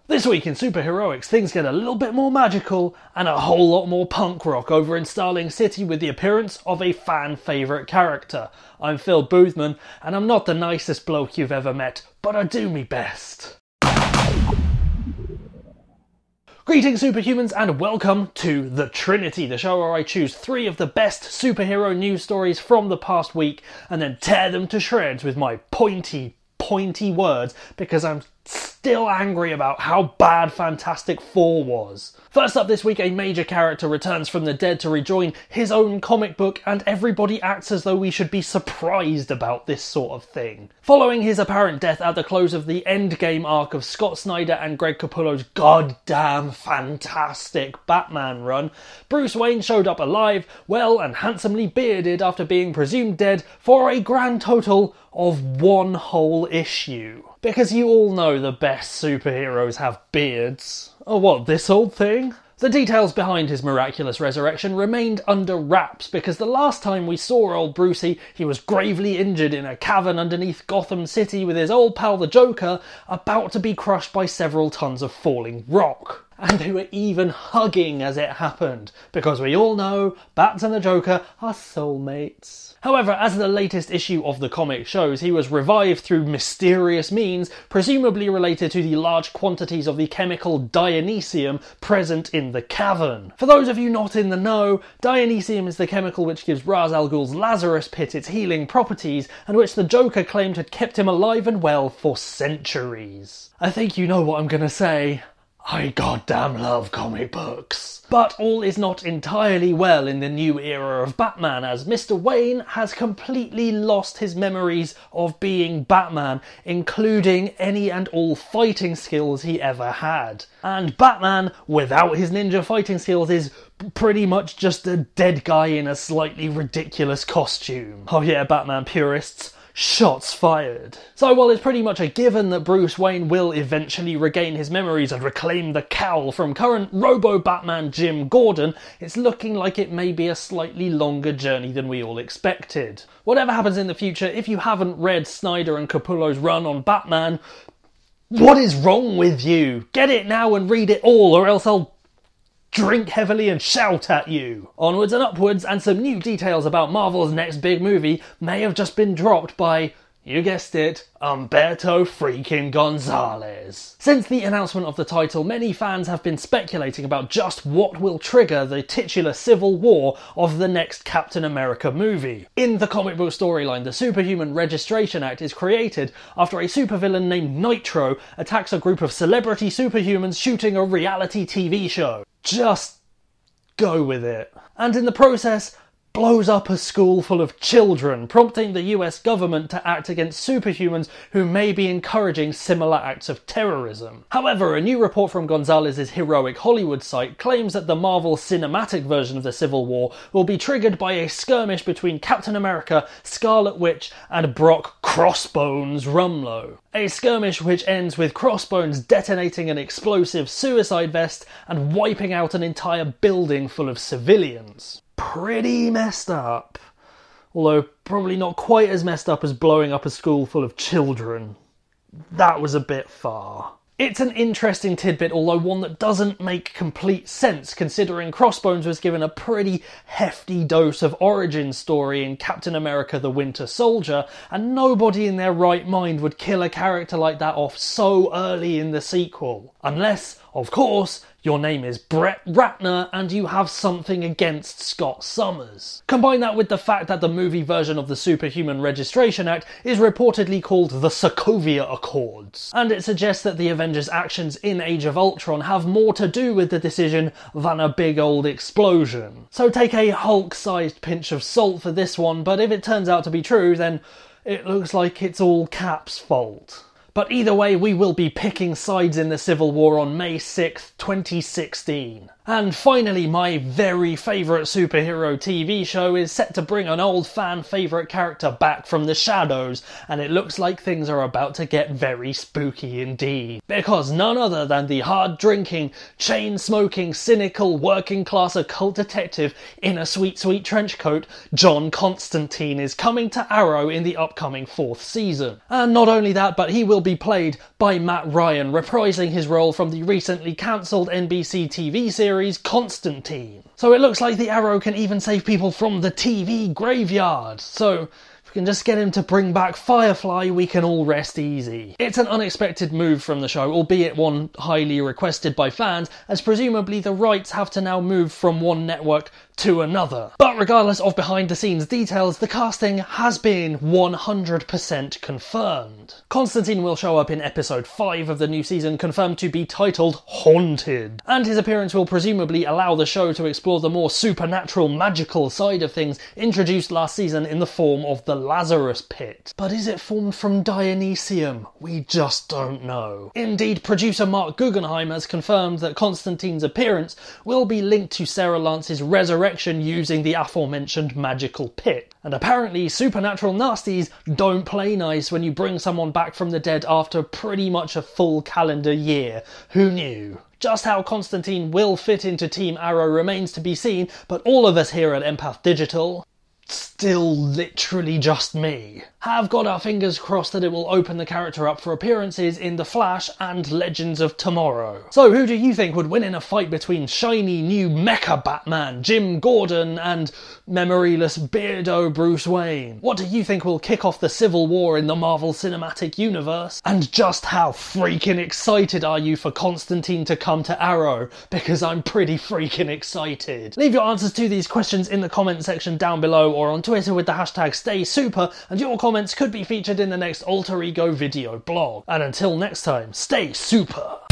This week in superheroics, things get a little bit more magical and a whole lot more punk rock over in Starling City with the appearance of a fan favourite character. I'm Phil Boothman, and I'm not the nicest bloke you've ever met, but I do me best. Greetings superhumans and welcome to The Trinity, the show where I choose 3 of the best superhero news stories from the past week and then tear them to shreds with my pointy words because I'm still angry about how bad Fantastic Four was. First up this week, a major character returns from the dead to rejoin his own comic book, and everybody acts as though we should be surprised about this sort of thing. Following his apparent death at the close of the Endgame arc of Scott Snyder and Greg Capullo's goddamn fantastic Batman run, Bruce Wayne showed up alive, well and handsomely bearded after being presumed dead for a grand total of 1 whole issue. Because you all know the best superheroes have beards. Oh, what, this old thing? The details behind his miraculous resurrection remained under wraps because the last time we saw old Brucey, he was gravely injured in a cavern underneath Gotham City with his old pal the Joker about to be crushed by several tons of falling rock. And they were even hugging as it happened, because we all know Bats and the Joker are soulmates. However, as the latest issue of the comic shows, he was revived through mysterious means, presumably related to the large quantities of the chemical Dionysium present in the cavern. For those of you not in the know, Dionysium is the chemical which gives Ra's al Ghul's Lazarus Pit its healing properties, and which the Joker claimed had kept him alive and well for centuries. I think you know what I'm gonna say. I goddamn love comic books. But all is not entirely well in the new era of Batman, as Mr. Wayne has completely lost his memories of being Batman, including any and all fighting skills he ever had. And Batman, without his ninja fighting skills, is pretty much just a dead guy in a slightly ridiculous costume. Oh yeah, Batman purists. Shots fired. So while it's pretty much a given that Bruce Wayne will eventually regain his memories and reclaim the cowl from current Robo-Batman Jim Gordon, it's looking like it may be a slightly longer journey than we all expected. Whatever happens in the future, if you haven't read Snyder and Capullo's run on Batman, what is wrong with you? Get it now and read it all, or else I'll drink heavily and shout at you. Onwards and upwards, and some new details about Marvel's next big movie may have just been dropped by, you guessed it, Humberto freaking Gonzalez. Since the announcement of the title, many fans have been speculating about just what will trigger the titular civil war of the next Captain America movie. In the comic book storyline, the Superhuman Registration Act is created after a supervillain named Nitro attacks a group of celebrity superhumans shooting a reality TV show. Just go with it. And in the process, blows up a school full of children, prompting the US government to act against superhumans who may be encouraging similar acts of terrorism. However, a new report from Gonzalez's Heroic Hollywood site claims that the Marvel cinematic version of the Civil War will be triggered by a skirmish between Captain America, Scarlet Witch, and Brock Crossbones Rumlow. A skirmish which ends with Crossbones detonating an explosive suicide vest and wiping out an entire building full of civilians. Pretty messed up. Although probably not quite as messed up as blowing up a school full of children. That was a bit far. It's an interesting tidbit, although one that doesn't make complete sense considering Crossbones was given a pretty hefty dose of origin story in Captain America the Winter Soldier, and nobody in their right mind would kill a character like that off so early in the sequel. Unless, of course, your name is Brett Ratner and you have something against Scott Summers. Combine that with the fact that the movie version of the Superhuman Registration Act is reportedly called the Sokovia Accords, and it suggests that the Avengers' actions in Age of Ultron have more to do with the decision than a big old explosion. So take a Hulk-sized pinch of salt for this one, but if it turns out to be true, then it looks like it's all Cap's fault. But either way, we will be picking sides in the Civil War on May 6th, 2016. And finally, my very favourite superhero TV show is set to bring an old fan favourite character back from the shadows, and it looks like things are about to get very spooky indeed. Because none other than the hard-drinking, chain-smoking, cynical, working-class occult detective in a sweet, sweet trench coat, John Constantine, is coming to Arrow in the upcoming 4th season. And not only that, but he will be played by Matt Ryan, reprising his role from the recently cancelled NBC TV series Constantine. So it looks like the Arrow can even save people from the TV graveyard. So if we can just get him to bring back Firefly, we can all rest easy. It's an unexpected move from the show, albeit one highly requested by fans, as presumably the rights have to now move from one network to another. But regardless of behind the scenes details, the casting has been 100% confirmed. Constantine will show up in episode 5 of the new season, confirmed to be titled Haunted. And his appearance will presumably allow the show to explore the more supernatural, magical side of things introduced last season in the form of the Lazarus Pit. But is it formed from Dionysium? We just don't know. Indeed, producer Mark Guggenheim has confirmed that Constantine's appearance will be linked to Sarah Lance's resurrection using the aforementioned magical pit. And apparently supernatural nasties don't play nice when you bring someone back from the dead after pretty much a full calendar year. Who knew? Just how Constantine will fit into Team Arrow remains to be seen, but all of us here at Empath Digital, still literally just me, have got our fingers crossed that it will open the character up for appearances in The Flash and Legends of Tomorrow. So who do you think would win in a fight between shiny new mecha Batman, Jim Gordon, and memoryless beardo Bruce Wayne? What do you think will kick off the civil war in the Marvel Cinematic Universe? And just how freaking excited are you for Constantine to come to Arrow? Because I'm pretty freaking excited. Leave your answers to these questions in the comment section down below or on Twitter with the hashtag StaySuper, and your comments could be featured in the next Alter Ego video blog. And until next time, stay super!